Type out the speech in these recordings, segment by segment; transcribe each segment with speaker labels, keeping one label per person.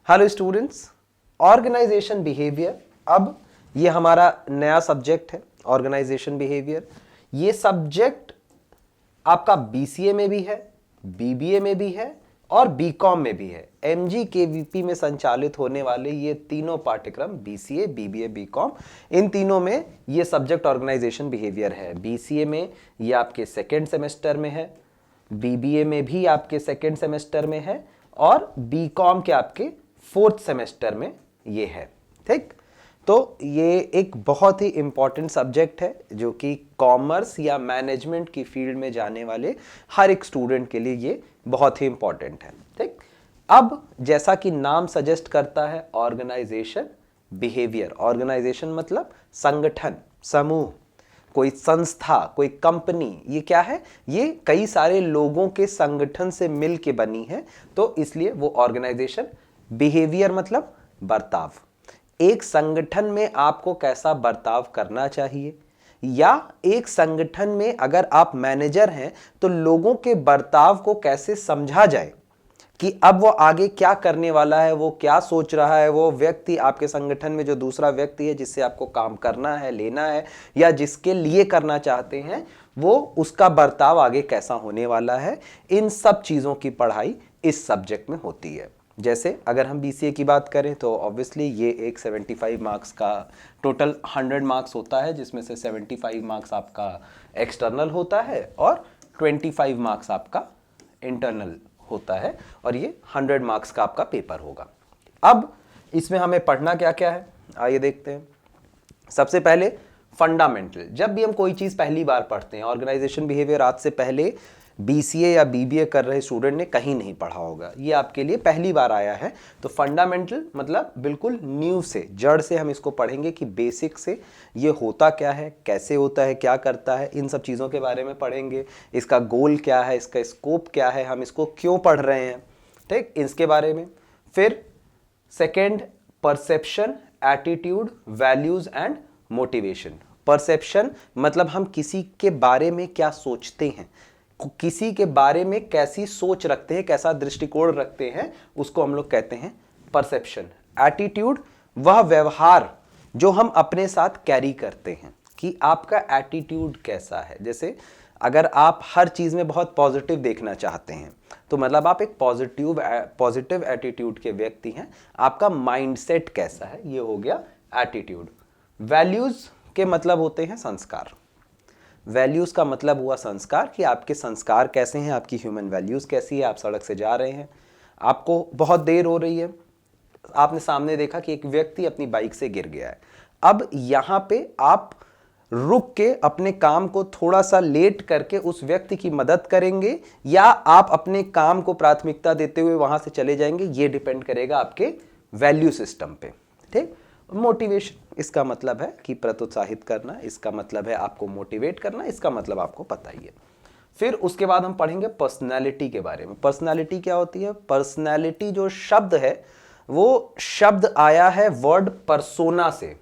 Speaker 1: Hello students, organisation behaviour. अब ये हमारा नया सब्जेक्ट है ऑर्गेनाइजेशन बिहेवियर। ये सब्जेक्ट आपका बीसीए में भी है, बीबीए में भी है और बीकॉम में भी है। एमजीकेवीपी में संचालित होने वाले ये तीनों पाठ्यक्रम बीसीए, बीबीए, बीकॉम, इन तीनों में ये सब्जेक्ट ऑर्गेनाइजेशन बिहेवियर है। बीसीए में ये आपके सेकेंड सेमेस्टर में है, बीबीए में भी आपके सेकेंड सेमेस्टर में है और बीकॉम के आपके फोर्थ सेमेस्टर में ये है। ठीक, तो ये एक बहुत ही इंपॉर्टेंट सब्जेक्ट है जो कि कॉमर्स या मैनेजमेंट की फील्ड में जाने वाले हर एक स्टूडेंट के लिए ये बहुत ही इंपॉर्टेंट है। ठीक, अब जैसा कि नाम सजेस्ट करता है ऑर्गेनाइजेशन बिहेवियर, ऑर्गेनाइजेशन मतलब संगठन, समूह, कोई संस्था, कोई कंपनी, ये क्या है? ये कई सारे लोगों के संगठन से मिल के बनी है, तो इसलिए वो ऑर्गेनाइजेशन। बिहेवियर मतलब बर्ताव, एक संगठन में आपको कैसा बर्ताव करना चाहिए, या एक संगठन में अगर आप मैनेजर हैं तो लोगों के बर्ताव को कैसे समझा जाए कि अब वो आगे क्या करने वाला है, वो क्या सोच रहा है, वो व्यक्ति आपके संगठन में जो दूसरा व्यक्ति है जिससे आपको काम करना है, लेना है या जिसके लिए करना चाहते हैं, वो उसका बर्ताव आगे कैसा होने वाला है। इन सब चीज़ों की पढ़ाई इस सब्जेक्ट में होती है। जैसे अगर हम बीसीए की बात करें तो ऑब्वियसली ये एक 75 मार्क्स का टोटल 100 मार्क्स होता है, जिसमें से 75 मार्क्स आपका एक्सटर्नल होता है और 25 मार्क्स आपका इंटरनल होता है, और ये 100 मार्क्स का आपका पेपर होगा। अब इसमें हमें पढ़ना क्या क्या है, आइए देखते हैं। सबसे पहले फंडामेंटल। जब भी हम कोई चीज़ पहली बार पढ़ते हैं, ऑर्गेनाइजेशन बिहेवियर आज से पहले बीसीए या बीबीए कर रहे स्टूडेंट ने कहीं नहीं पढ़ा होगा, ये आपके लिए पहली बार आया है। तो फंडामेंटल मतलब बिल्कुल न्यू से, जड़ से हम इसको पढ़ेंगे कि बेसिक से ये होता क्या है, कैसे होता है, क्या करता है, इन सब चीज़ों के बारे में पढ़ेंगे। इसका गोल क्या है, इसका स्कोप क्या है, हम इसको क्यों पढ़ रहे हैं, ठीक, इसके बारे में। फिर second, perception, attitude, values and motivation. Perception मतलब हम किसी के बारे में क्या सोचते हैं, किसी के बारे में कैसी सोच रखते हैं, कैसा दृष्टिकोण रखते हैं, उसको हम लोग कहते हैं परसेप्शन। एटीट्यूड वह व्यवहार जो हम अपने साथ कैरी करते हैं, कि आपका एटीट्यूड कैसा है। जैसे अगर आप हर चीज़ में बहुत पॉजिटिव देखना चाहते हैं तो मतलब आप एक पॉजिटिव एटीट्यूड के व्यक्ति हैं। आपका माइंडसेट कैसा है, ये हो गया एटीट्यूड। वैल्यूज़ के मतलब होते हैं संस्कार। वैल्यूज़ का मतलब हुआ संस्कार, कि आपके संस्कार कैसे हैं, आपकी ह्यूमन वैल्यूज़ कैसी है। आप सड़क से जा रहे हैं, आपको बहुत देर हो रही है, आपने सामने देखा कि एक व्यक्ति अपनी बाइक से गिर गया है। अब यहाँ पे आप रुक के अपने काम को थोड़ा सा लेट करके उस व्यक्ति की मदद करेंगे, या आप अपने काम को प्राथमिकता देते हुए वहाँ से चले जाएंगे, ये डिपेंड करेगा आपके वैल्यू सिस्टम पे। ठीक, मोटिवेशन इसका मतलब है कि प्रोत्साहित करना, इसका मतलब है आपको मोटिवेट करना, इसका मतलब आपको पता ही है। फिर उसके बाद हम पढ़ेंगे पर्सनालिटी के बारे में। पर्सनालिटी क्या होती है? पर्सनालिटी जो शब्द है वो शब्द आया है वर्ड पर्सोना से।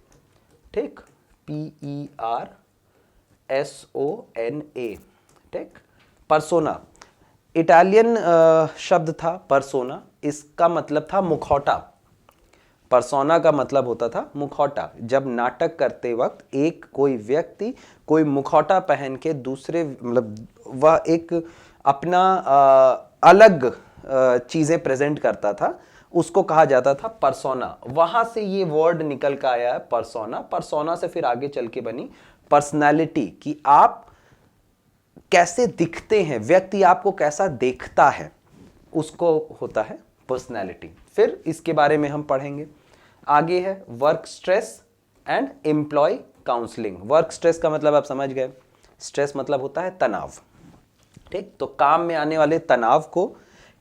Speaker 1: ठीक, PERSONA। ठीक, पर्सोना इटालियन शब्द था पर्सोना, इसका मतलब था मुखौटा। पर्सोना का मतलब होता था मुखौटा। जब नाटक करते वक्त एक कोई व्यक्ति कोई मुखौटा पहन के दूसरे, मतलब वह एक अपना अलग चीज़ें प्रेजेंट करता था, उसको कहा जाता था पर्सोना। वहाँ से ये वर्ड निकल कर आया है पर्सोना। पर्सोना से फिर आगे चल के बनी पर्सनालिटी, कि आप कैसे दिखते हैं, व्यक्ति आपको कैसा देखता है, उसको होता है पर्सनालिटी। फिर इसके बारे में हम पढ़ेंगे। आगे है work stress and employ counselling. Work stress का मतलब आप समझ गए, स्ट्रेस मतलब होता है तनाव। ठीक, तो काम में आने वाले तनाव को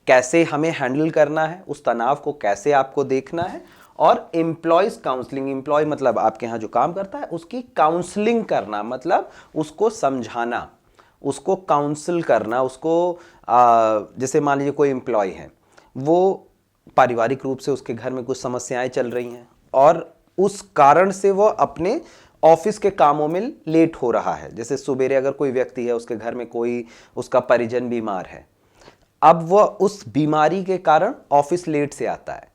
Speaker 1: कैसे हमें हैंडल करना है, उस तनाव को कैसे आपको देखना है। और एम्प्लॉयज काउंसलिंग, एम्प्लॉय मतलब आपके यहाँ जो काम करता है उसकी काउंसलिंग करना, मतलब उसको समझाना, उसको काउंसिल करना, उसको जैसे मान लीजिए कोई एम्प्लॉय है, वो पारिवारिक रूप से उसके घर में कुछ समस्याएं चल रही हैं और उस कारण से वो अपने ऑफिस के कामों में लेट हो रहा है। जैसे सुबेरे अगर कोई व्यक्ति है, उसके घर में कोई उसका परिजन बीमार है, अब वह उस बीमारी के कारण ऑफिस लेट से आता है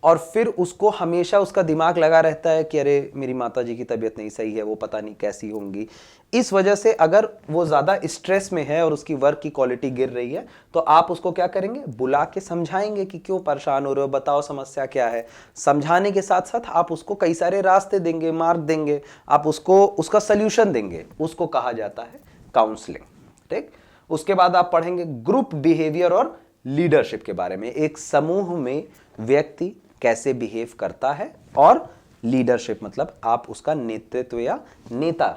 Speaker 1: और फिर उसको हमेशा उसका दिमाग लगा रहता है कि अरे मेरी माताजी की तबीयत नहीं सही है, वो पता नहीं कैसी होंगी। इस वजह से अगर वो ज़्यादा स्ट्रेस में है और उसकी वर्क की क्वालिटी गिर रही है, तो आप उसको क्या करेंगे, बुला के समझाएंगे कि क्यों परेशान हो रहे हो, बताओ समस्या क्या है। समझाने के साथ साथ आप उसको कई सारे रास्ते देंगे, मार्ग देंगे, आप उसको उसका सल्यूशन देंगे। उसको कहा जाता है काउंसलिंग। ठीक, उसके बाद आप पढ़ेंगे ग्रुप बिहेवियर और लीडरशिप के बारे में। एक समूह में व्यक्ति कैसे बिहेव करता है, और लीडरशिप मतलब आप उसका नेतृत्व या नेता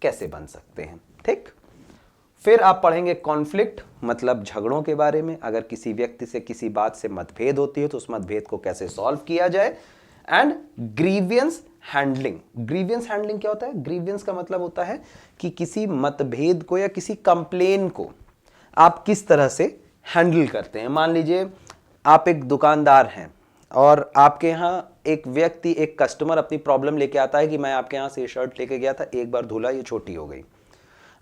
Speaker 1: कैसे बन सकते हैं। ठीक, फिर आप पढ़ेंगे कॉन्फ्लिक्ट मतलब झगड़ों के बारे में। अगर किसी व्यक्ति से किसी बात से मतभेद होती है तो उस मतभेद को कैसे सॉल्व किया जाए। And grievance handling. Grievance handling क्या होता है? ग्रीवियंस का मतलब होता है कि किसी मतभेद को या किसी कंप्लेन को आप किस तरह से हैंडल करते हैं। मान लीजिए आप एक दुकानदार हैं और आपके यहाँ एक व्यक्ति, एक कस्टमर अपनी प्रॉब्लम लेके आता है कि मैं आपके यहाँ से ये शर्ट लेके गया था, एक बार धुला ये छोटी हो गई।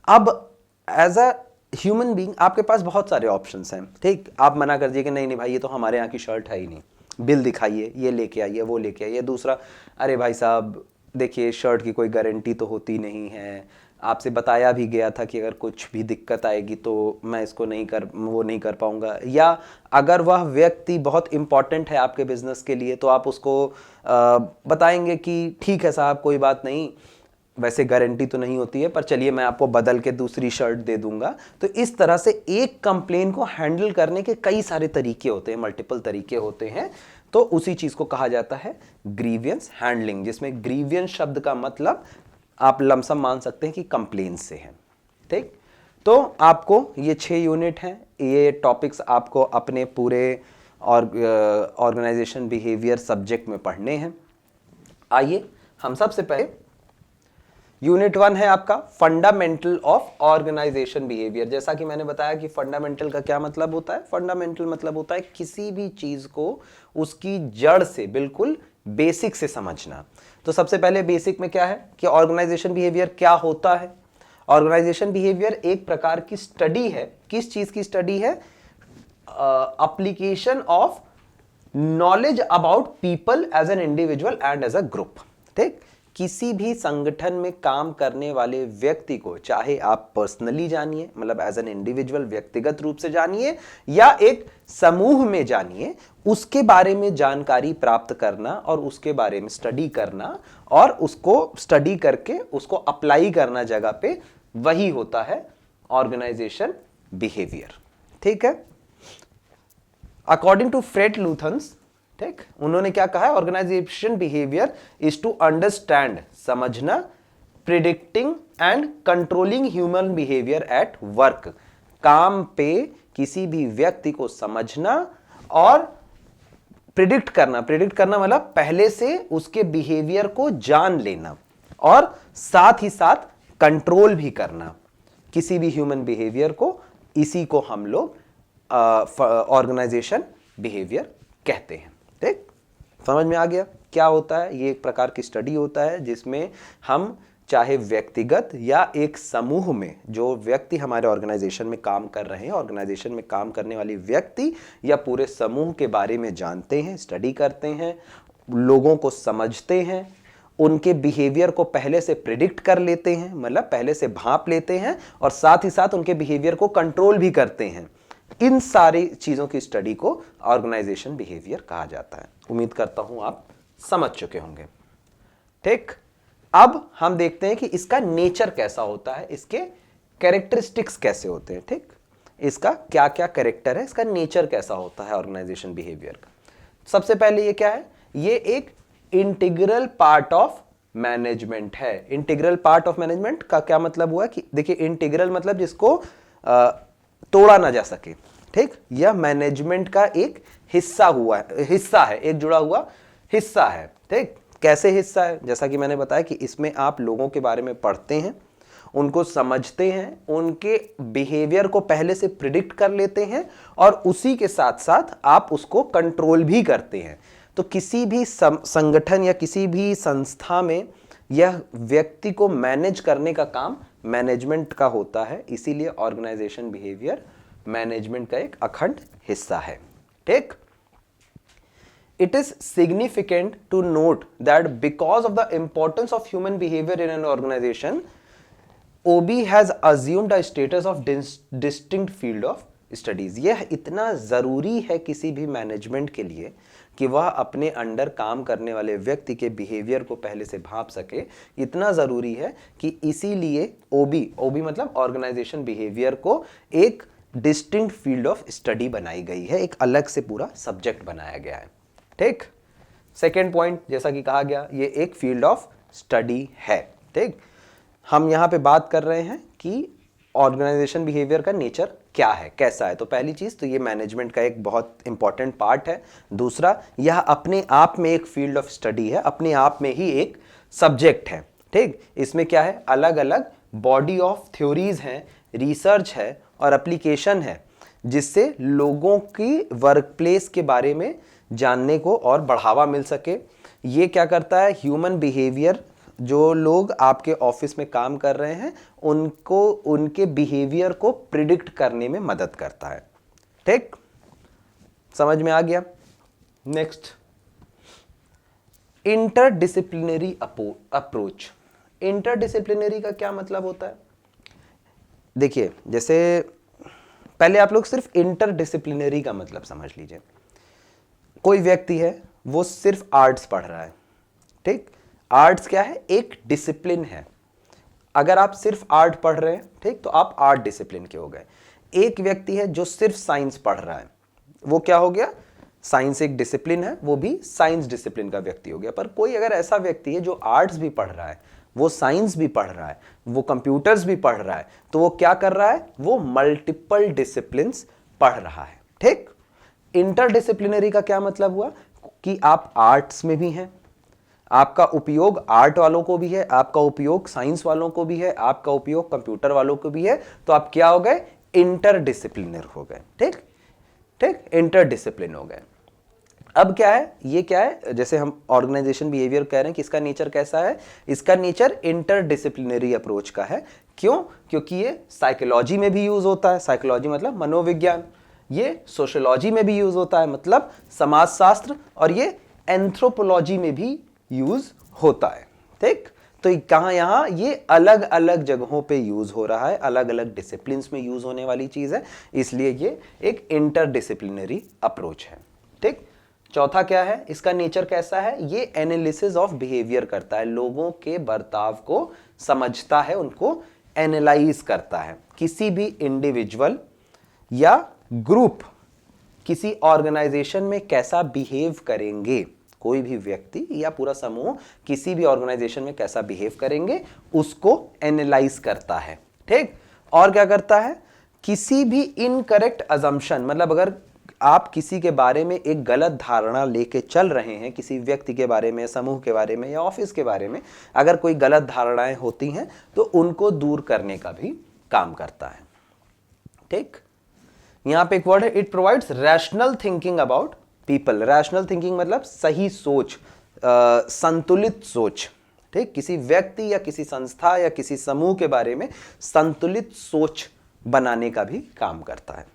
Speaker 1: अब एज अ ह्यूमन बीइंग आपके पास बहुत सारे ऑप्शंस हैं। ठीक, आप मना कर दिए कि नहीं नहीं भाई ये तो हमारे यहाँ की शर्ट है ही नहीं, बिल दिखाइए, ये लेके आइए, वो लेके आइए। दूसरा, अरे भाई साहब देखिए शर्ट की कोई गारंटी तो होती नहीं है, आपसे बताया भी गया था कि अगर कुछ भी दिक्कत आएगी तो मैं इसको वो नहीं कर पाऊंगा। या अगर वह व्यक्ति बहुत इंपॉर्टेंट है आपके बिजनेस के लिए तो आप उसको बताएंगे कि ठीक है साहब कोई बात नहीं, वैसे गारंटी तो नहीं होती है पर चलिए मैं आपको बदल के दूसरी शर्ट दे दूंगा। तो इस तरह से एक कंप्लेन को हैंडल करने के कई सारे तरीके होते हैं, मल्टीपल तरीके होते हैं। तो उसी चीज को कहा जाता है ग्रीवियंस हैंडलिंग, जिसमें ग्रीवियंस शब्द का मतलब आप लमसम मान सकते हैं कि कंप्लेन से है। ठीक, तो आपको ये 6 यूनिट हैं, ये टॉपिक्स आपको अपने पूरे ऑर्गेनाइजेशन बिहेवियर सब्जेक्ट में पढ़ने हैं। आइए हम सबसे पहले यूनिट 1 है आपका फंडामेंटल ऑफ ऑर्गेनाइजेशन बिहेवियर। जैसा कि मैंने बताया कि फंडामेंटल का क्या मतलब होता है? फंडामेंटल मतलब होता है किसी भी चीज को उसकी जड़ से, बिल्कुल बेसिक से समझना। तो सबसे पहले बेसिक में क्या है कि ऑर्गेनाइजेशन बिहेवियर क्या होता है। ऑर्गेनाइजेशन बिहेवियर एक प्रकार की स्टडी है। किस चीज की स्टडी है? Application of knowledge about people as an individual and as a group. ठीक, किसी भी संगठन में काम करने वाले व्यक्ति को, चाहे आप पर्सनली जानिए मतलब एज एन इंडिविजुअल व्यक्तिगत रूप से जानिए या एक समूह में जानिए, उसके बारे में जानकारी प्राप्त करना और उसके बारे में स्टडी करना और उसको स्टडी करके उसको अप्लाई करना जगह पे, वही होता है ऑर्गेनाइजेशन बिहेवियर। ठीक है, अकॉर्डिंग टू फ्रेड लूथन्स, ठीक, उन्होंने क्या कहा है? Organisation behaviour is to understand, समझना, predicting and controlling human behaviour at work. काम पे किसी भी व्यक्ति को समझना और प्रिडिक्ट करना। प्रिडिक्ट करना मतलब पहले से उसके बिहेवियर को जान लेना और साथ ही साथ कंट्रोल भी करना किसी भी ह्यूमन बिहेवियर को। इसी को हम लोग ऑर्गेनाइजेशन बिहेवियर कहते हैं। ठीक, समझ में आ गया क्या होता है? ये एक प्रकार की स्टडी होता है जिसमें हम चाहे व्यक्तिगत या एक समूह में जो व्यक्ति हमारे ऑर्गेनाइजेशन में काम कर रहे हैं, ऑर्गेनाइजेशन में काम करने वाली व्यक्ति या पूरे समूह के बारे में जानते हैं, स्टडी करते हैं, लोगों को समझते हैं, उनके बिहेवियर को पहले से प्रिडिक्ट कर लेते हैं मतलब पहले से भांप लेते हैं और साथ ही साथ उनके बिहेवियर को कंट्रोल भी करते हैं। इन सारी चीजों की स्टडी को ऑर्गेनाइजेशन बिहेवियर कहा जाता है। उम्मीद करता हूं आप समझ चुके होंगे। ठीक, अब हम देखते हैं कि इसका नेचर कैसा होता है, इसके कैरेक्टरिस्टिक्स कैसे होते हैं। ठीक, इसका क्या क्या कैरेक्टर है, इसका नेचर कैसा होता है ऑर्गेनाइजेशन बिहेवियर का। सबसे पहले ये क्या है? ये एक इंटीग्रल पार्ट ऑफ मैनेजमेंट है। इंटीग्रल पार्ट ऑफ मैनेजमेंट का क्या मतलब हुआ कि देखिए, इंटीग्रल मतलब जिसको तोड़ा ना जा सके। ठीक, यह मैनेजमेंट का एक हिस्सा है, एक जुड़ा हुआ हिस्सा है। ठीक, कैसे हिस्सा है? जैसा कि मैंने बताया कि इसमें आप लोगों के बारे में पढ़ते हैं, उनको समझते हैं, उनके बिहेवियर को पहले से प्रिडिक्ट कर लेते हैं और उसी के साथ साथ आप उसको कंट्रोल भी करते हैं। तो किसी भी संगठन या किसी भी संस्था में यह व्यक्ति को मैनेज करने का काम मैनेजमेंट का होता है। इसीलिए ऑर्गेनाइजेशन बिहेवियर मैनेजमेंट का एक अखंड हिस्सा है। ठीक, it is significant to note that because of the importance of human behavior in an organization, OB has assumed a status of distinct field of studies. यह इतना ज़रूरी है किसी भी मैनेजमेंट के लिए कि वह अपने अंडर काम करने वाले व्यक्ति के बिहेवियर को पहले से भांप सके। इतना ज़रूरी है कि इसीलिए OB मतलब ऑर्गेनाइजेशन बिहेवियर को एक डिस्टिंक्ट फील्ड ऑफ स्टडी बनाई गई है, एक अलग से पूरा सब्जेक्ट बनाया गया है। ठीक, सेकेंड पॉइंट, जैसा कि कहा गया, ये एक फील्ड ऑफ स्टडी है। ठीक, हम यहाँ पे बात कर रहे हैं कि ऑर्गेनाइजेशन बिहेवियर का नेचर क्या है, कैसा है। तो पहली चीज तो ये मैनेजमेंट का एक बहुत इंपॉर्टेंट पार्ट है। दूसरा, यह अपने आप में एक फील्ड ऑफ स्टडी है, अपने आप में ही एक सब्जेक्ट है। ठीक, इसमें क्या है, अलग अलग बॉडी ऑफ थ्योरीज हैं, रिसर्च है और एप्लीकेशन है, जिससे लोगों की वर्क प्लेस के बारे में जानने को और बढ़ावा मिल सके। ये क्या करता है, ह्यूमन बिहेवियर, जो लोग आपके ऑफिस में काम कर रहे हैं उनको, उनके बिहेवियर को प्रिडिक्ट करने में मदद करता है। ठीक, समझ में आ गया। Next, interdisciplinary approach. इंटरडिसिप्लिनरी का क्या मतलब होता है? देखिए, जैसे पहले आप लोग सिर्फ इंटरडिसिप्लिनरी का मतलब समझ लीजिए। कोई व्यक्ति है, वो सिर्फ आर्ट्स पढ़ रहा है। ठीक, आर्ट्स क्या है, एक डिसिप्लिन है। अगर आप सिर्फ आर्ट पढ़ रहे हैं, ठीक, तो आप आर्ट डिसिप्लिन के हो गए। एक व्यक्ति है जो सिर्फ साइंस पढ़ रहा है, वो क्या हो गया, साइंस एक डिसिप्लिन है, वो भी साइंस डिसिप्लिन का व्यक्ति हो गया। पर कोई अगर ऐसा व्यक्ति है जो आर्ट्स भी पढ़ रहा है, वो साइंस भी पढ़ रहा है, वो कंप्यूटर्स भी पढ़ रहा है, तो वो क्या कर रहा है, वो मल्टीपल डिसिप्लिन्स पढ़ रहा है। ठीक, इंटरडिसिप्लिनरी का क्या मतलब हुआ कि आप आर्ट्स में भी हैं, आपका उपयोग आर्ट वालों को भी है, आपका उपयोग साइंस वालों को भी है, आपका उपयोग कंप्यूटर वालों को भी है, तो आप क्या हो गए, इंटरडिसिप्लिनर हो गए। ठीक ठीक, इंटरडिसिप्लिन हो गए। अब क्या है, ये क्या है, जैसे हम ऑर्गेनाइजेशन बिहेवियर कह रहे हैं कि इसका नेचर कैसा है, इसका नेचर इंटरडिसिप्लिनरी अप्रोच का है। क्यों? क्योंकि ये साइकोलॉजी में भी यूज होता है, साइकोलॉजी मतलब मनोविज्ञान, ये सोशियोलॉजी में भी यूज होता है मतलब समाजशास्त्र, और ये एंथ्रोपोलॉजी में भी यूज होता है। ठीक, तो कहां, यहां ये अलग अलग जगहों पे यूज हो रहा है, अलग अलग डिसिप्लिन्स में यूज होने वाली चीज है, इसलिए ये एक इंटरडिसिप्लिनरी अप्रोच है। ठीक, चौथा क्या है, इसका नेचर कैसा है, ये एनालिसिस ऑफ बिहेवियर करता है, लोगों के बर्ताव को समझता है, उनको एनालाइज करता है। किसी भी इंडिविजुअल या ग्रुप किसी ऑर्गेनाइजेशन में कैसा बिहेव करेंगे, कोई भी व्यक्ति या पूरा समूह किसी भी ऑर्गेनाइजेशन में कैसा बिहेव करेंगे, उसको एनालाइज करता है। ठीक, और क्या करता है, किसी भी इनकरेक्ट अजम्पशन, मतलब अगर आप किसी के बारे में एक गलत धारणा लेके चल रहे हैं, किसी व्यक्ति के बारे में, समूह के बारे में या ऑफिस के बारे में, अगर कोई गलत धारणाएं होती हैं तो उनको दूर करने का भी काम करता है। ठीक, यहां पे एक वर्ड है, it provides rational thinking about people. Rational thinking मतलब सही सोच, संतुलित सोच। ठीक, किसी व्यक्ति या किसी संस्था या किसी समूह के बारे में संतुलित सोच बनाने का भी काम करता है।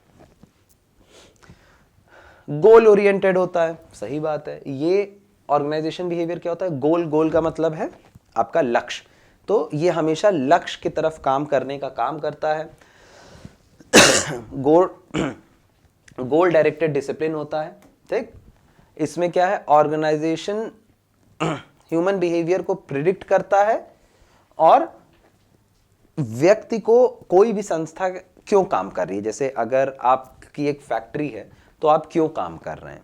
Speaker 1: गोल ओरिएंटेड होता है, सही बात है। ये ऑर्गेनाइजेशन बिहेवियर क्या होता है, गोल, गोल का मतलब है आपका लक्ष्य, तो ये हमेशा लक्ष्य की तरफ काम करने का काम करता है। गोल डायरेक्टेड डिसिप्लिन होता है। ठीक, इसमें क्या है, ऑर्गेनाइजेशन ह्यूमन बिहेवियर को प्रिडिक्ट करता है और व्यक्ति को, कोई भी संस्था क्यों काम कर रही है, जैसे अगर आपकी एक फैक्ट्री है तो आप क्यों काम कर रहे हैं,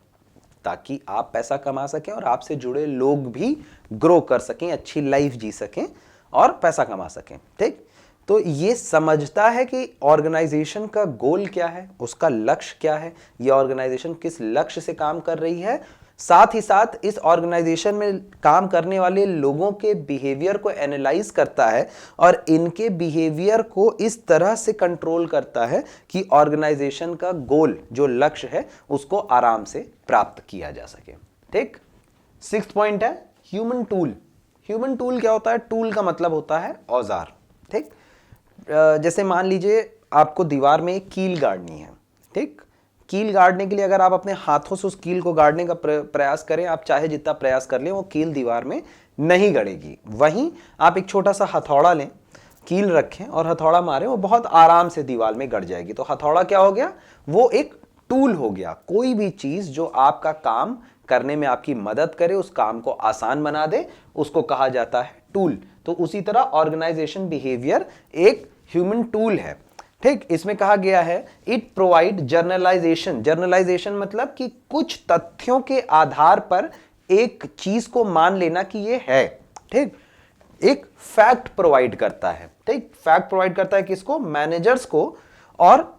Speaker 1: ताकि आप पैसा कमा सकें और आपसे जुड़े लोग भी ग्रो कर सकें, अच्छी लाइफ जी सकें और पैसा कमा सकें। ठीक, तो ये समझता है कि ऑर्गेनाइजेशन का गोल क्या है, उसका लक्ष्य क्या है, ये ऑर्गेनाइजेशन किस लक्ष्य से काम कर रही है, साथ ही साथ इस ऑर्गेनाइजेशन में काम करने वाले लोगों के बिहेवियर को एनालाइज करता है और इनके बिहेवियर को इस तरह से कंट्रोल करता है कि ऑर्गेनाइजेशन का गोल, जो लक्ष्य है, उसको आराम से प्राप्त किया जा सके। ठीक, सिक्स्थ पॉइंट है ह्यूमन टूल। ह्यूमन टूल क्या होता है, टूल का मतलब होता है औजार। ठीक, जैसे मान लीजिए आपको दीवार में एक कील गाड़नी है। ठीक, कील गाड़ने के लिए अगर आप अपने हाथों से उस कील को गाड़ने का प्रयास करें, आप चाहे जितना प्रयास कर लें, वो कील दीवार में नहीं गड़ेगी। वहीं आप एक छोटा सा हथौड़ा लें, कील रखें और हथौड़ा मारें, वो बहुत आराम से दीवार में गड़ जाएगी। तो हथौड़ा क्या हो गया? वो एक टूल हो गया। कोई भी चीज जो आपका काम करने में आपकी मदद करे, उस काम को आसान बना दे, उसको कहा जाता है टूल। तो उसी तरह ऑर्गेनाइजेशन बिहेवियर एक ह्यूमन टूल है। ठीक, इसमें कहा गया है इट प्रोवाइड जर्नलाइजेशन। जर्नलाइजेशन मतलब कि कुछ तथ्यों के आधार पर एक चीज को मान लेना कि ये है। ठीक, एक फैक्ट प्रोवाइड करता है। ठीक, फैक्ट प्रोवाइड करता है किसको? मैनेजर्स को। और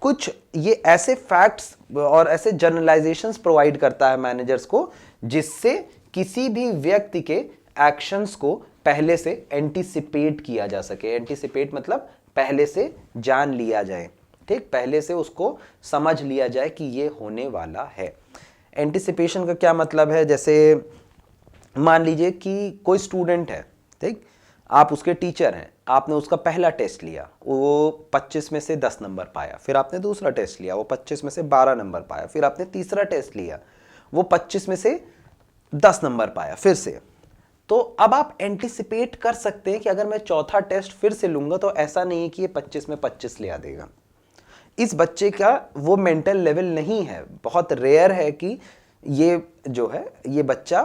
Speaker 1: कुछ ये ऐसे फैक्ट्स और ऐसे जनरलाइजेशंस प्रोवाइड करता है मैनेजर्स को, जिससे किसी भी व्यक्ति के एक्शंस को पहले से एंटीसिपेट किया जा सके। एंटीसिपेट मतलब पहले से जान लिया जाए। ठीक, पहले से उसको समझ लिया जाए कि ये होने वाला है। एंटीसिपेशन का क्या मतलब है? जैसे मान लीजिए कि कोई स्टूडेंट है, ठीक, आप उसके टीचर हैं, आपने उसका पहला टेस्ट लिया, वो 25 में से 10 नंबर पाया। फिर आपने दूसरा टेस्ट लिया, वो 25 में से 12 नंबर पाया। फिर आपने तीसरा टेस्ट लिया, वो 25 में से 10 नंबर पाया फिर से। तो अब आप एंटिसिपेट कर सकते हैं कि अगर मैं चौथा टेस्ट फिर से लूंगा तो ऐसा नहीं है कि ये 25 में 25 ले आ देगा। इस बच्चे का वो मेंटल लेवल नहीं है। बहुत रेयर है कि ये जो है ये बच्चा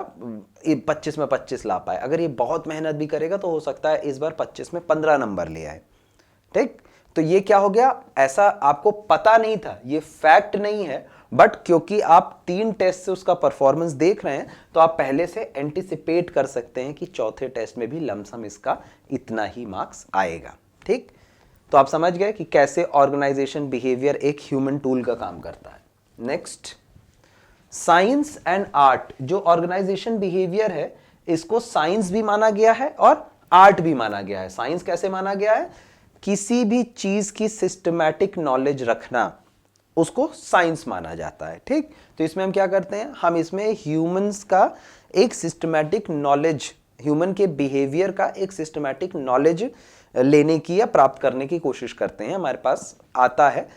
Speaker 1: 25 में 25 ला पाए। अगर ये बहुत मेहनत भी करेगा तो हो सकता है इस बार 25 में 15 नंबर ले आए। ठीक, तो ये क्या हो गया? ऐसा आपको पता नहीं था, ये फैक्ट नहीं है, बट क्योंकि आप 3 टेस्ट से उसका परफॉर्मेंस देख रहे हैं तो आप पहले से एंटिसिपेट कर सकते हैं कि चौथे टेस्ट में भी लमसम इसका इतना ही मार्क्स आएगा। ठीक, तो आप समझ गए कि कैसे ऑर्गेनाइजेशन बिहेवियर एक ह्यूमन टूल का काम करता है। Next, science and art. जो ऑर्गेनाइजेशन बिहेवियर है, इसको साइंस भी माना गया है और आर्ट भी माना गया है। साइंस कैसे माना गया है? किसी भी चीज की सिस्टमैटिक नॉलेज रखना, उसको साइंस माना जाता है। ठीक, तो इसमें हम क्या करते हैं? हम इसमें ह्यूमंस का एक सिस्टमैटिक नॉलेज, ह्यूमन के बिहेवियर का एक सिस्टमैटिक नॉलेज लेने की या प्राप्त करने की कोशिश करते हैं। हमारे पास आता है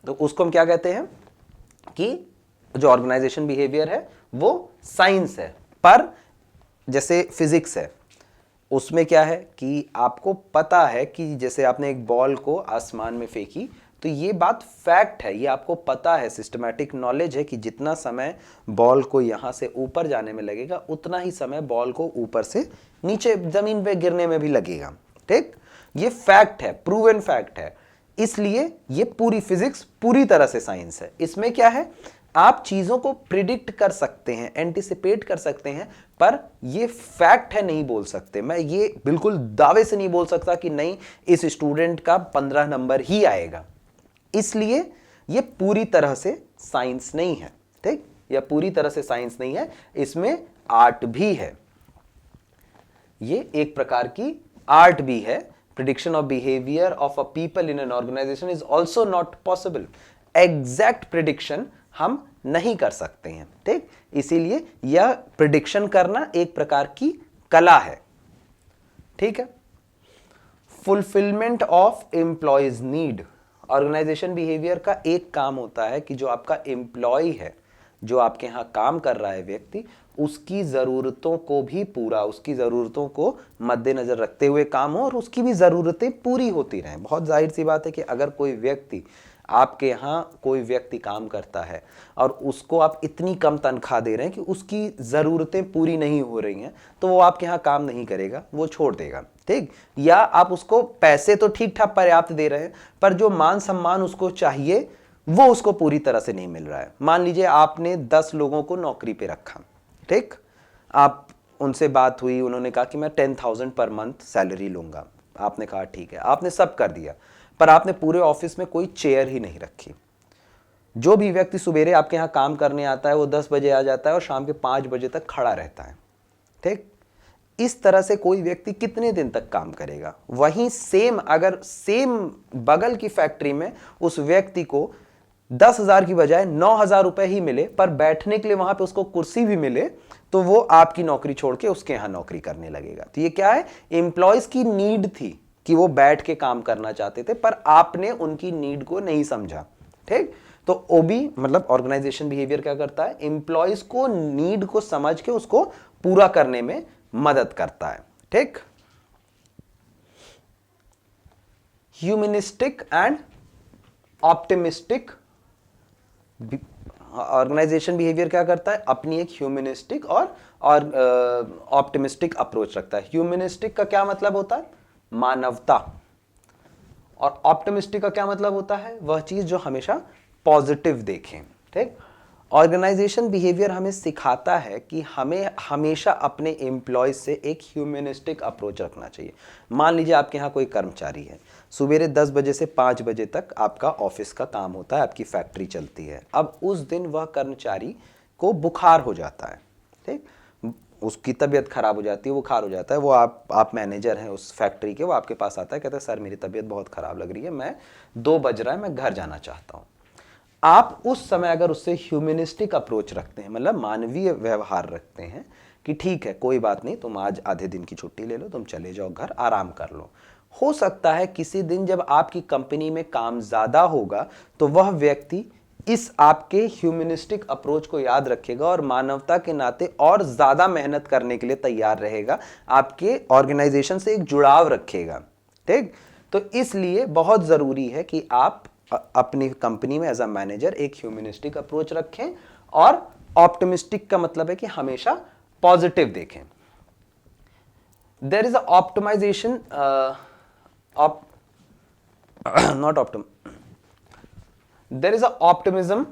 Speaker 1: तो उसको हम क्या कहते हैं कि जो ऑर्गेनाइजेशन बिहेवियर है वो साइंस है। पर जैसे फिजिक्स है, उसमें क्या है कि आपको पता है कि जैसे आपने एक बॉल को आसमान में फेंकी, तो ये बात फैक्ट है, ये आपको पता है, सिस्टमैटिक नॉलेज है कि जितना समय बॉल को यहां से ऊपर जाने में लगेगा उतना ही समय बॉल को ऊपर से नीचे जमीन पे गिरने में भी लगेगा। ठीक, ये फैक्ट है, प्रूवन फैक्ट है। इसलिए ये पूरी फिजिक्स पूरी तरह से साइंस है। इसमें क्या है? आप चीजों को प्रिडिक्ट कर सकते हैं, एंटिसिपेट कर सकते हैं, पर ये फैक्ट है नहीं बोल सकते। मैं ये बिल्कुल दावे से नहीं बोल सकता कि नहीं इस स्टूडेंट का 15 नंबर ही आएगा। इसलिए ये पूरी तरह से साइंस नहीं है। ठीक, यह पूरी तरह से साइंस नहीं है, इसमें आर्ट भी है। ये एक प्रकार की आर्ट भी है। Prediction of behaviour of a people in an organisation is also not possible. Exact prediction हम नहीं कर सकते हैं। ठीक, इसीलिए यह प्रिडिक्शन करना एक प्रकार की कला है। ठीक है, fulfilment of employees need. Organisation behaviour का एक काम होता है कि जो आपका एम्प्लॉय है, जो आपके यहां काम कर रहा है व्यक्ति, उसकी जरूरतों को भी पूरा, उसकी जरूरतों को मद्देनजर रखते हुए काम हो और उसकी भी जरूरतें पूरी होती रहें। बहुत जाहिर सी बात है कि अगर कोई व्यक्ति, आपके यहाँ कोई व्यक्ति काम करता है और उसको आप इतनी कम तनख्वाह दे रहे हैं कि उसकी ज़रूरतें पूरी नहीं हो रही हैं, तो वो आपके यहाँ काम नहीं करेगा, वो छोड़ देगा। ठीक, या आप उसको पैसे तो ठीक ठाक पर्याप्त दे रहे हैं, पर जो मान सम्मान उसको चाहिए वो उसको पूरी तरह से नहीं मिल रहा है। मान लीजिए आपने 10 लोगों को नौकरी पे रखा। ठीक, आप उनसे बात हुई, उन्होंने कहा कि मैं 10,000 पर मंथ सैलरी लूंगा। आपने कहा ठीक है, आपने सब कर दिया, पर आपने पूरे ऑफिस में कोई चेयर ही नहीं रखी। जो भी व्यक्ति सुबेरे आपके यहाँ काम करने आता है वो 10 बजे आ जाता है और शाम के 5 बजे तक खड़ा रहता है। ठीक, इस तरह से कोई व्यक्ति कितने दिन तक काम करेगा? वहीं सेम, अगर सेम बगल की फैक्ट्री में उस व्यक्ति को 10,000 की बजाय 9,000 रुपए ही मिले, पर बैठने के लिए वहां पे उसको कुर्सी भी मिले, तो वो आपकी नौकरी छोड़ के उसके यहां नौकरी करने लगेगा। तो ये क्या है? एम्प्लॉयज की नीड थी। कि वो बैठ के काम करना चाहते थे, पर आपने उनकी नीड को नहीं समझा। ठीक, तो ओबी मतलब ऑर्गेनाइजेशन बिहेवियर क्या करता है, एम्प्लॉयज को नीड को समझ के उसको पूरा करने में मदद करता है। ठीक, humanistic and optimistic organisation behaviour क्या करता है, अपनी एक ह्यूमनिस्टिक और ऑप्टिमिस्टिक अप्रोच रखता है। ह्यूमनिस्टिक का क्या मतलब होता है, मानवता, और ऑप्टिमिस्टिक का क्या मतलब होता है, वह चीज जो हमेशा पॉजिटिव देखें। ठीक, ऑर्गेनाइजेशन बिहेवियर हमें सिखाता है कि हमें हमेशा अपने एम्प्लॉयज से एक ह्यूमनिस्टिक अप्रोच रखना चाहिए। मान लीजिए आपके यहाँ कोई कर्मचारी है, सवेरे 10 बजे से 5 बजे तक आपका ऑफिस का काम होता है, आपकी फैक्ट्री चलती है। अब उस दिन वह कर्मचारी को बुखार हो जाता है। ठीक, उसकी तबीयत खराब हो जाती है, बुखार हो जाता है, वो आप मैनेजर हैं उस फैक्ट्री के, वो आपके पास आता है, कहता है सर मेरी तबीयत बहुत खराब लग रही है, मैं 2 बज रहा है, मैं घर जाना चाहता हूँ। आप उस समय अगर उससे ह्यूमनिस्टिक अप्रोच रखते हैं, मतलब मानवीय व्यवहार रखते हैं कि ठीक है कोई बात नहीं, तुम आज आधे दिन की छुट्टी ले लो, तुम चले जाओ घर, आराम कर लो। हो सकता है किसी दिन जब आपकी कंपनी में काम ज्यादा होगा तो वह व्यक्ति इस आपके ह्यूमनिस्टिक अप्रोच को याद रखेगा और मानवता के नाते और ज्यादा मेहनत करने के लिए तैयार रहेगा, आपके ऑर्गेनाइजेशन से एक जुड़ाव रखेगा। ठीक, तो इसलिए बहुत जरूरी है कि आप अपनी कंपनी में एज अ मैनेजर एक ह्यूमनिस्टिक अप्रोच रखें, और ऑप्टिमिस्टिक का मतलब है कि हमेशा पॉजिटिव देखें। There is a optimisation not ऑप्टिम there is a optimism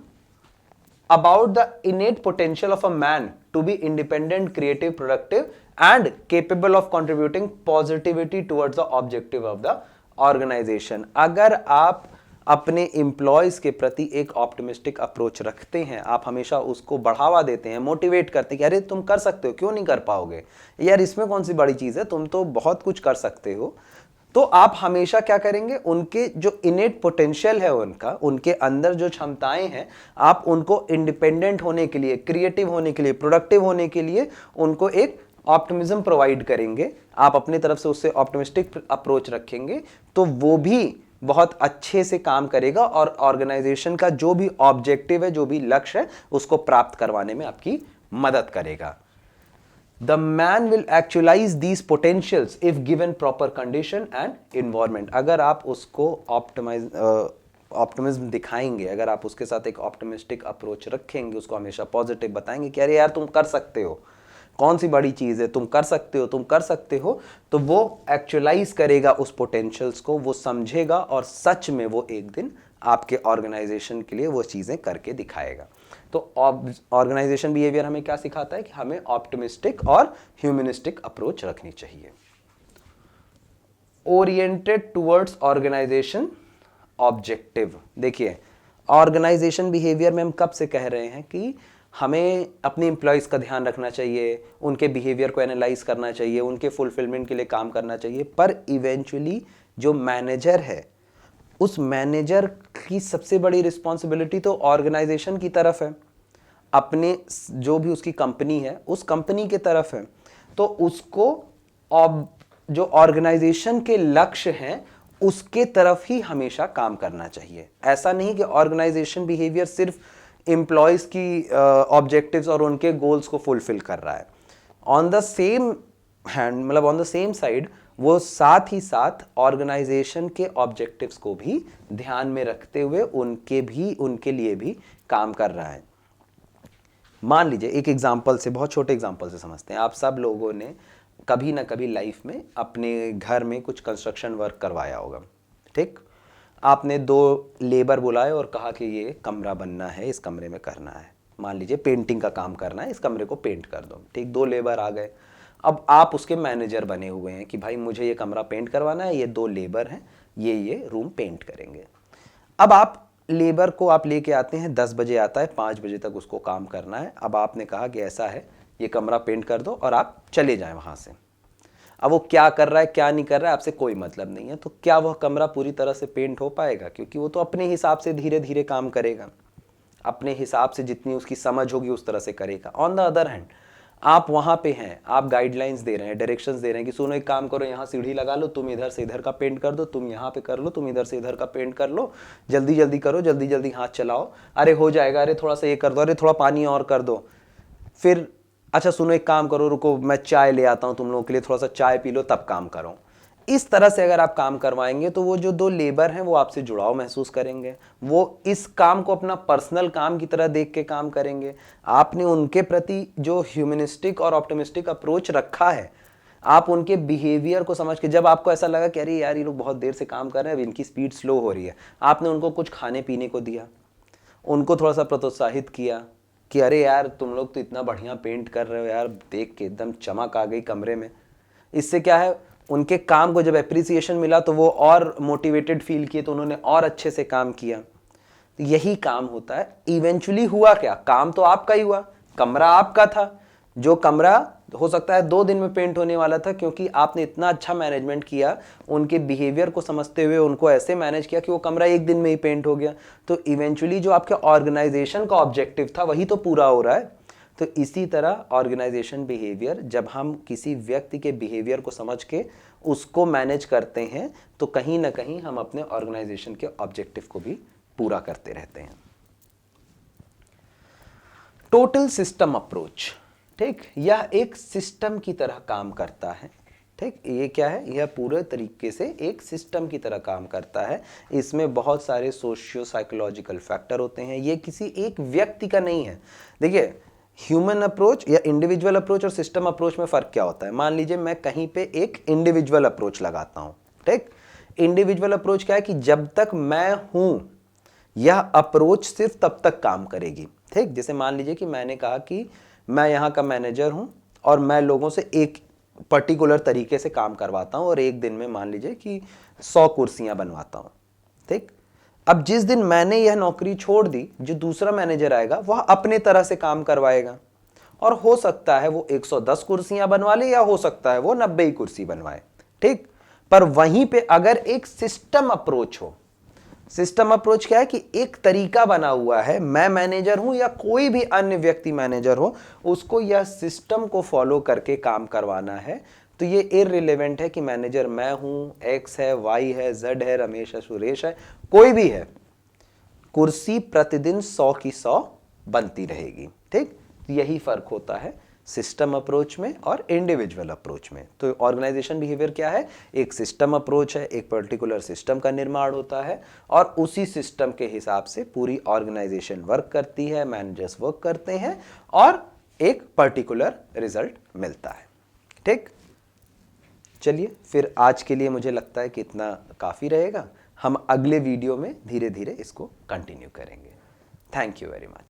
Speaker 1: about the innate potential of a man to be independent, creative, productive and capable of contributing positivity towards the objective of the organization। अगर आप अपने employees के प्रति एक optimistic approach रखते हैं, आप हमेशा उसको बढ़ावा देते हैं, मोटिवेट करते हैं कि अरे तुम कर सकते हो, क्यों नहीं कर पाओगे यार, इसमें कौन सी बड़ी चीज है, तुम तो बहुत कुछ कर सकते हो, तो आप हमेशा क्या करेंगे, उनके जो इनेट पोटेंशियल है उनका, उनके अंदर जो क्षमताएं हैं, आप उनको इंडिपेंडेंट होने के लिए, क्रिएटिव होने के लिए, प्रोडक्टिव होने के लिए उनको एक ऑप्टिमिज्म प्रोवाइड करेंगे। आप अपनी तरफ से उससे ऑप्टिमिस्टिक अप्रोच रखेंगे तो वो भी बहुत अच्छे से काम करेगा और ऑर्गेनाइजेशन का जो भी ऑब्जेक्टिव है, जो भी लक्ष्य है, उसको प्राप्त करवाने में आपकी मदद करेगा। The man will actualize these potentials if given proper condition and environment। अगर आप उसको ऑप्टिमिज्म दिखाएंगे, अगर आप उसके साथ एक ऑप्टिमिस्टिक अप्रोच रखेंगे, उसको हमेशा पॉजिटिव बताएंगे कि अरे यार तुम कर सकते हो, कौन सी बड़ी चीज है, तुम कर सकते हो, तुम कर सकते हो, तो वो एक्चुअलाइज करेगा उस पोटेंशियल्स को, वो समझेगा और सच में वो एक दिन आपके ऑर्गेनाइजेशन के लिए वो चीजें करके दिखाएगा। तो ऑर्गेनाइजेशन बिहेवियर हमें क्या सिखाता है कि हमें ऑप्टिमिस्टिक और ह्यूमनिस्टिक अप्रोच रखनी चाहिए। Oriented towards organisation objective. देखिए ऑर्गेनाइजेशन बिहेवियर में हम कब से कह रहे हैं कि हमें अपने एम्प्लॉयज का ध्यान रखना चाहिए, उनके बिहेवियर को एनालाइज करना चाहिए, उनके फुलफिलमेंट के लिए काम करना चाहिए, पर इवेंचुअली जो मैनेजर है, उस मैनेजर की सबसे बड़ी रिस्पॉन्सिबिलिटी तो ऑर्गेनाइजेशन की तरफ है, अपने जो भी उसकी कंपनी है उस कंपनी की तरफ है, तो उसको जो ऑर्गेनाइजेशन के लक्ष्य हैं उसके तरफ ही हमेशा काम करना चाहिए। ऐसा नहीं कि ऑर्गेनाइजेशन बिहेवियर सिर्फ एम्प्लॉयज की ऑब्जेक्टिव्स और उनके गोल्स को फुलफिल कर रहा है, ऑन द सेम हैंड, मतलब ऑन द सेम साइड वो साथ ही साथ ऑर्गेनाइजेशन के ऑब्जेक्टिव्स को भी ध्यान में रखते हुए उनके लिए भी काम कर रहा है। मान लीजिए एक एग्जांपल से, बहुत छोटे एग्जांपल से समझते हैं। आप सब लोगों ने कभी ना कभी लाइफ में अपने घर में कुछ कंस्ट्रक्शन वर्क करवाया होगा। ठीक, आपने 2 लेबर बुलाए और कहा कि ये कमरा बनना है, इस कमरे में करना है, मान लीजिए पेंटिंग का काम करना है, इस कमरे को पेंट कर दो। ठीक, 2 लेबर आ गए, अब आप उसके मैनेजर बने हुए हैं कि भाई मुझे ये कमरा पेंट करवाना है, ये 2 लेबर हैं, ये रूम पेंट करेंगे। अब आप लेबर को आप लेके आते हैं, 10 बजे आता है, 5 बजे तक उसको काम करना है। अब आपने कहा कि ऐसा है, ये कमरा पेंट कर दो और आप चले जाएं वहां से। अब वो क्या कर रहा है क्या नहीं कर रहा है आपसे कोई मतलब नहीं है, तो क्या वह कमरा पूरी तरह से पेंट हो पाएगा? क्योंकि वो तो अपने हिसाब से धीरे धीरे काम करेगा, अपने हिसाब से जितनी उसकी समझ होगी उस तरह से करेगा। ऑन द अदर हैंड आप वहां पे हैं, आप गाइडलाइंस दे रहे हैं, डायरेक्शंस दे रहे हैं कि सुनो एक काम करो, यहाँ सीढ़ी लगा लो, तुम इधर से इधर का पेंट कर दो, तुम यहाँ पे कर लो, तुम इधर से इधर का पेंट कर लो, जल्दी जल्दी करो, जल्दी जल्दी हाथ चलाओ, अरे हो जाएगा, अरे थोड़ा सा ये कर दो, अरे थोड़ा पानी और कर दो। फिर अच्छा सुनो एक काम करो, रुको मैं चाय ले आता हूँ तुम लोगों के लिए, थोड़ा सा चाय पी लो तब काम करो। इस तरह से अगर आप काम करवाएंगे तो वो जो दो लेबर हैं वो आपसे जुड़ाव महसूस करेंगे, वो इस काम को अपना पर्सनल काम की तरह देख के काम करेंगे। आपने उनके प्रति जो ह्यूमनिस्टिक और ऑप्टिमिस्टिक अप्रोच रखा है, आप उनके बिहेवियर को समझ के, जब आपको ऐसा लगा कि अरे यार ये लोग बहुत देर से काम कर रहे हैं, इनकी स्पीड स्लो हो रही है, आपने उनको कुछ खाने पीने को दिया, उनको थोड़ा सा प्रोत्साहित किया कि अरे यार तुम लोग तो इतना बढ़िया पेंट कर रहे हो यार, देख के एकदम चमक आ गई कमरे में। इससे क्या है, उनके काम को जब एप्रिसिएशन मिला तो वो और मोटिवेटेड फील किए, तो उन्होंने और अच्छे से काम किया। तो यही काम होता है। इवेंचुअली हुआ क्या, काम तो आपका ही हुआ, कमरा आपका था, जो कमरा हो सकता है 2 दिन में पेंट होने वाला था, क्योंकि आपने इतना अच्छा मैनेजमेंट किया, उनके बिहेवियर को समझते हुए उनको ऐसे मैनेज किया कि वो कमरा 1 दिन में ही पेंट हो गया। तो इवेंचुअली जो आपके ऑर्गेनाइजेशन का ऑब्जेक्टिव था वही तो पूरा हो रहा है। तो इसी तरह ऑर्गेनाइजेशन बिहेवियर, जब हम किसी व्यक्ति के बिहेवियर को समझ के उसको मैनेज करते हैं तो कहीं ना कहीं हम अपने ऑर्गेनाइजेशन के ऑब्जेक्टिव को भी पूरा करते रहते हैं। टोटल सिस्टम अप्रोच, ठीक, यह एक सिस्टम की तरह काम करता है। ठीक, ये क्या है, यह पूरे तरीके से एक सिस्टम की तरह काम करता है। इसमें बहुत सारे सोशियो साइकोलॉजिकल फैक्टर होते हैं, ये किसी एक व्यक्ति का नहीं है। देखिए, ह्यूमन अप्रोच या इंडिविजुअल अप्रोच और सिस्टम अप्रोच में फर्क क्या होता है। मान लीजिए मैं कहीं पे एक इंडिविजुअल अप्रोच लगाता हूं, ठीक, इंडिविजुअल अप्रोच क्या है कि जब तक मैं हूं यह अप्रोच सिर्फ तब तक काम करेगी। ठीक, जैसे मान लीजिए कि मैंने कहा कि मैं यहाँ का मैनेजर हूँ और मैं लोगों से एक पर्टिकुलर तरीके से काम करवाता हूँ और एक दिन में मान लीजिए कि 100 कुर्सियाँ बनवाता हूँ। ठीक, अब जिस दिन मैंने यह नौकरी छोड़ दी, जो दूसरा मैनेजर आएगा वह अपने तरह से काम करवाएगा, और हो सकता है वो 110 कुर्सियाँ बनवा ले या हो सकता है वो 90 ही कुर्सी बनवाए। ठीक, पर वहीं पे अगर एक सिस्टम अप्रोच हो, सिस्टम अप्रोच क्या है कि एक तरीका बना हुआ है, मैं मैनेजर हूं या कोई भी अन्य व्यक्ति मैनेजर हो, उसको यह सिस्टम को फॉलो करके काम करवाना है। तो ये इररिलेवेंट है कि मैनेजर मैं हूं, एक्स है, वाई है, जेड है, रमेश है, सुरेश है, कोई भी है, कुर्सी प्रतिदिन 100 की 100 बनती रहेगी। ठीक, यही फर्क होता है सिस्टम अप्रोच में और इंडिविजुअल अप्रोच में। तो ऑर्गेनाइजेशन बिहेवियर क्या है, एक सिस्टम अप्रोच है, एक पर्टिकुलर सिस्टम का निर्माण होता है और उसी सिस्टम के हिसाब से पूरी ऑर्गेनाइजेशन वर्क करती है, मैनेजर्स वर्क करते हैं और एक पर्टिकुलर रिजल्ट मिलता है। ठीक, चलिए फिर आज के लिए मुझे लगता है कि इतना काफ़ी रहेगा। हम अगले वीडियो में धीरे धीरे इसको कंटिन्यू करेंगे। Thank you very much.